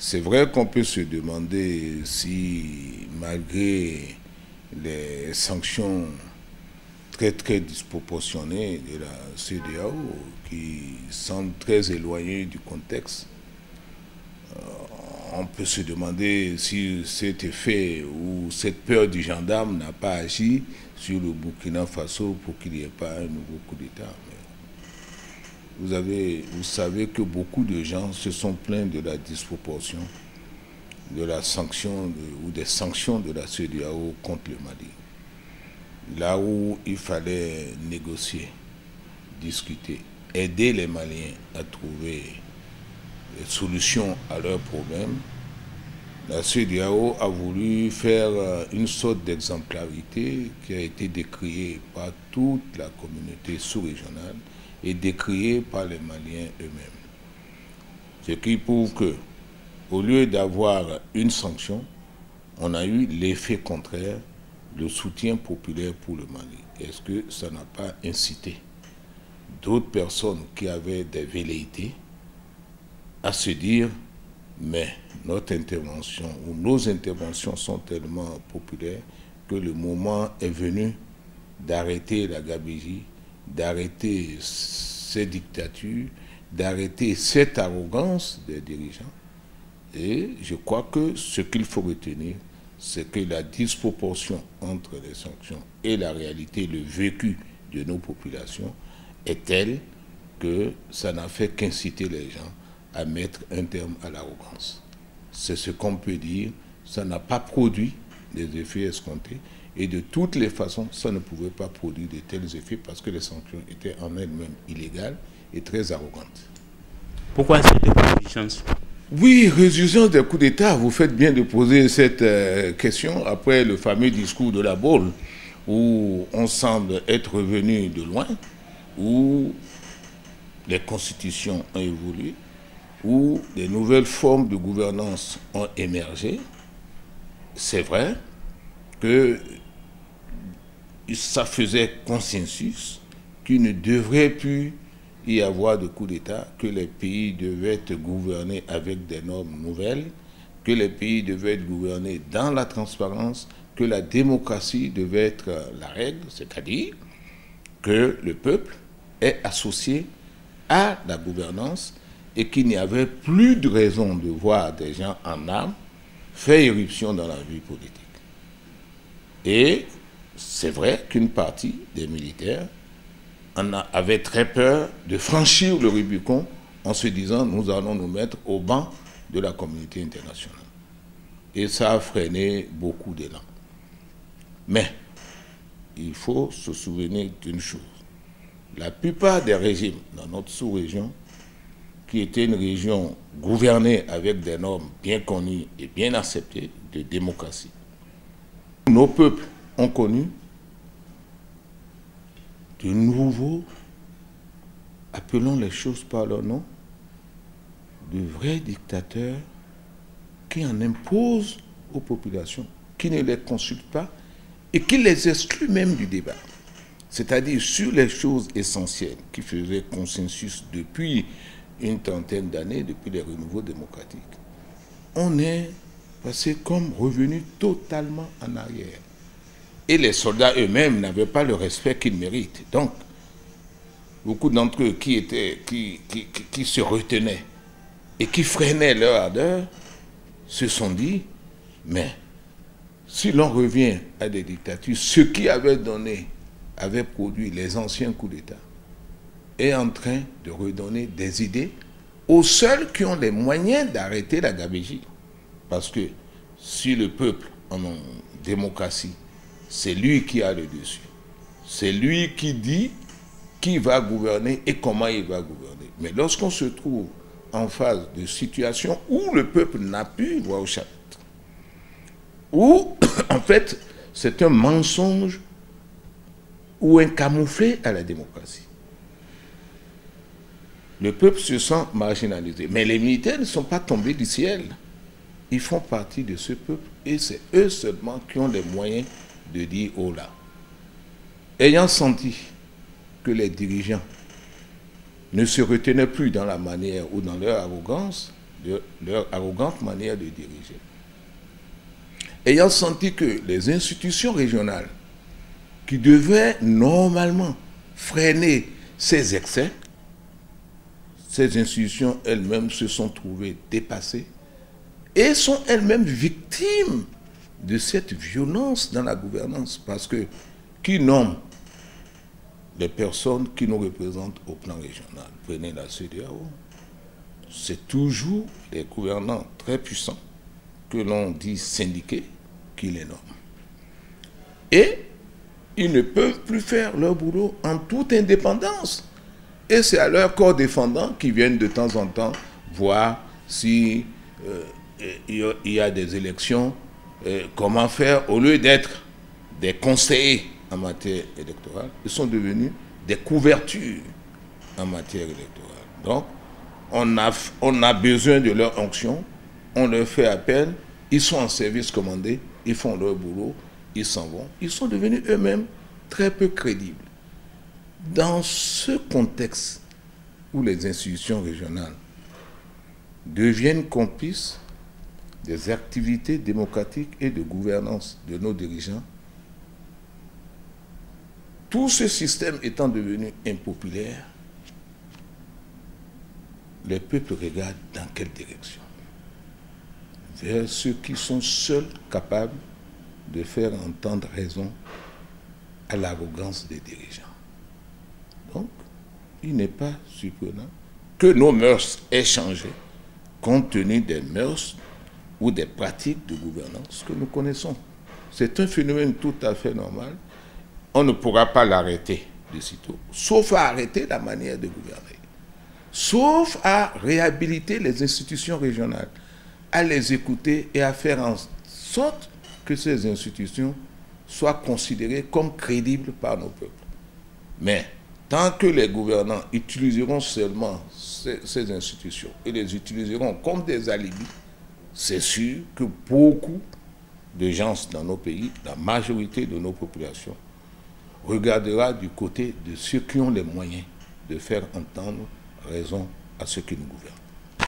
C'est vrai qu'on peut se demander si, malgré les sanctions très disproportionnées de la CEDEAO, qui semblent très éloignées du contexte, on peut se demander si cet effet ou cette peur du gendarme n'a pas agi sur le Burkina Faso pour qu'il n'y ait pas un nouveau coup d'État. Vous savez que beaucoup de gens se sont plaints de la disproportion de la sanction ou des sanctions de la CEDEAO contre le Mali. Là où il fallait négocier, discuter, aider les Maliens à trouver des solutions à leurs problèmes, la CEDEAO a voulu faire une sorte d'exemplarité qui a été décriée par toute la communauté sous-régionale et décriée par les Maliens eux-mêmes. Ce qui prouve que, au lieu d'avoir une sanction, on a eu l'effet contraire, le soutien populaire pour le Mali. Est-ce que ça n'a pas incité d'autres personnes qui avaient des velléités à se dire mais notre intervention ou nos interventions sont tellement populaires que le moment est venu d'arrêter la gabegie, d'arrêter ces dictatures, d'arrêter cette arrogance des dirigeants. Et je crois que ce qu'il faut retenir, c'est que la disproportion entre les sanctions et la réalité, le vécu de nos populations est telle que ça n'a fait qu'inciter les gens à mettre un terme à l'arrogance. C'est ce qu'on peut dire, ça n'a pas produit des effets escomptés et de toutes les façons, ça ne pouvait pas produire de tels effets parce que les sanctions étaient en elles-mêmes illégales et très arrogantes. Pourquoi cette résurgence? Oui, résurgence des coups d'État. Vous faites bien de poser cette question après le fameux discours de la Baule où on semble être revenu de loin, où les constitutions ont évolué, où des nouvelles formes de gouvernance ont émergé. C'est vrai que ça faisait consensus qu'il ne devrait plus y avoir de coup d'État, que les pays devaient être gouvernés avec des normes nouvelles, que les pays devaient être gouvernés dans la transparence, que la démocratie devait être la règle, c'est-à-dire que le peuple est associé à la gouvernance et qu'il n'y avait plus de raison de voir des gens en armes faire éruption dans la vie politique. Et c'est vrai qu'une partie des militaires avait très peur de franchir le Rubicon en se disant nous allons nous mettre au banc de la communauté internationale. Et ça a freiné beaucoup d'élan. Mais il faut se souvenir d'une chose. La plupart des régimes dans notre sous-région, qui était une région gouvernée avec des normes bien connues et bien acceptées de démocratie, nos peuples ont connu de nouveaux, appelons les choses par leur nom, de vrais dictateurs qui en imposent aux populations, qui ne les consultent pas et qui les excluent même du débat. C'est-à-dire sur les choses essentielles qui faisaient consensus depuis une trentaine d'années, depuis les renouveaux démocratiques. On est passé comme revenu totalement en arrière. Et les soldats eux-mêmes n'avaient pas le respect qu'ils méritent. Donc, beaucoup d'entre eux qui se retenaient et qui freinaient leur ardeur se sont dit, mais si l'on revient à des dictatures, ce qui avait produit les anciens coups d'État est en train de redonner des idées aux seuls qui ont les moyens d'arrêter la gabegie. Parce que si le peuple en démocratie, c'est lui qui a le dessus. C'est lui qui dit qui va gouverner et comment il va gouverner. Mais lorsqu'on se trouve en phase de situation où le peuple n'a plus voix au chapitre, où en fait c'est un mensonge ou un camouflet à la démocratie, le peuple se sent marginalisé. Mais les militaires ne sont pas tombés du ciel. Ils font partie de ce peuple et c'est eux seulement qui ont les moyens de dire « oh là ». Ayant senti que les dirigeants ne se retenaient plus dans la manière ou dans leur arrogance de leur arrogante manière de diriger, ayant senti que les institutions régionales qui devaient normalement freiner ces excès, ces institutions elles-mêmes se sont trouvées dépassées et sont elles-mêmes victimes de cette violence dans la gouvernance, parce que qui nomme les personnes qui nous représentent au plan régional? Prenez la CEDEAO, c'est toujours les gouvernants très puissants que l'on dit syndiqués qui les nomment. Et ils ne peuvent plus faire leur boulot en toute indépendance. Et c'est à leurs corps défendants qui viennent de temps en temps voir si il y a des élections, comment faire, au lieu d'être des conseillers en matière électorale, ils sont devenus des couvertures en matière électorale. Donc, on a besoin de leur onction, on leur fait appel, ils sont en service commandé, ils font leur boulot, ils s'en vont. Ils sont devenus eux-mêmes très peu crédibles. Dans ce contexte où les institutions régionales deviennent complices des activités démocratiques et de gouvernance de nos dirigeants, tout ce système étant devenu impopulaire, les peuples regardent dans quelle direction? Vers ceux qui sont seuls capables de faire entendre raison à l'arrogance des dirigeants. Donc, il n'est pas surprenant que nos mœurs aient changé compte tenu des mœurs ou des pratiques de gouvernance que nous connaissons. C'est un phénomène tout à fait normal. On ne pourra pas l'arrêter de sitôt, sauf à arrêter la manière de gouverner, sauf à réhabiliter les institutions régionales, à les écouter et à faire en sorte que ces institutions soient considérées comme crédibles par nos peuples. Mais tant que les gouvernants utiliseront seulement ces institutions et les utiliseront comme des alibis, c'est sûr que beaucoup de gens dans nos pays, la majorité de nos populations, regardera du côté de ceux qui ont les moyens de faire entendre raison à ceux qui nous gouvernent.